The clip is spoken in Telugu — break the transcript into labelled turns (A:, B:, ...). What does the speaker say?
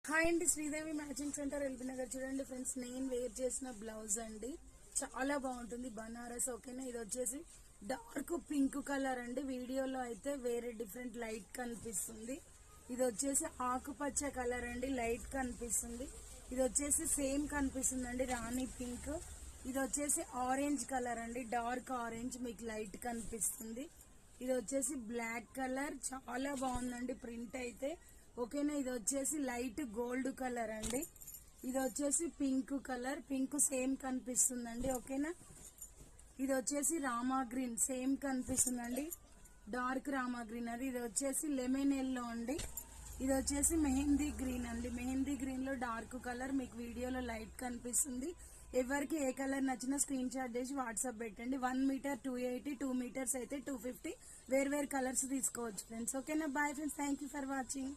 A: హాయ్ అండి, Sridevi matching centre LB Nagar. చూడండి ఫ్రెండ్స్, నేను వేర్ చేసిన బ్లౌజ్ అండి. చాలా బాగుంటుంది, బనారస్. ఓకేనా, ఇది వచ్చేసి డార్క్ పింక్ కలర్ అండి. వీడియోలో అయితే వేరే డిఫరెంట్ లైట్ కనిపిస్తుంది. ఇది వచ్చేసి ఆకుపచ్చ కలర్ అండి, లైట్ కనిపిస్తుంది. ఇది వచ్చేసి సేమ్ కనిపిస్తుంది అండి, రాణి పింక్. ఇది వచ్చేసి ఆరెంజ్ కలర్ అండి, డార్క్ ఆరెంజ్, మీకు లైట్ కనిపిస్తుంది. ఇది వచ్చేసి బ్లాక్ కలర్, చాలా బాగుందండి ప్రింట్ అయితే. ఓకేనా, ఇది వచ్చేసి లైట్ గోల్డ్ కలర్ అండి. ఇది వచ్చేసి పింక్ కలర్, పింక్ సేమ్ కనిపిస్తుందండి. ఓకేనా, ఇది వచ్చేసి రామా గ్రీన్, సేమ్ కనిపిస్తుందండి, డార్క్ రామా గ్రీన్ అది. ఇది వచ్చేసి లెమన్ ఎల్లో అండి. ఇది వచ్చేసి మెహందీ గ్రీన్ అండి. మెహందీ గ్రీన్ లో డార్క్ కలర్, మీకు వీడియోలో లైట్ కనిపిస్తుంది. ఎవరికి ఏ కలర్ నచ్చినా స్క్రీన్ షాట్ చేసి వాట్సాప్ పెట్టండి. 1 మీటర్ 280, 2 మీటర్స్ అయితే 250. వేరు కలర్స్ తీసుకోవచ్చు ఫ్రెండ్స్. ఓకేనా, bye friends, thank for watching.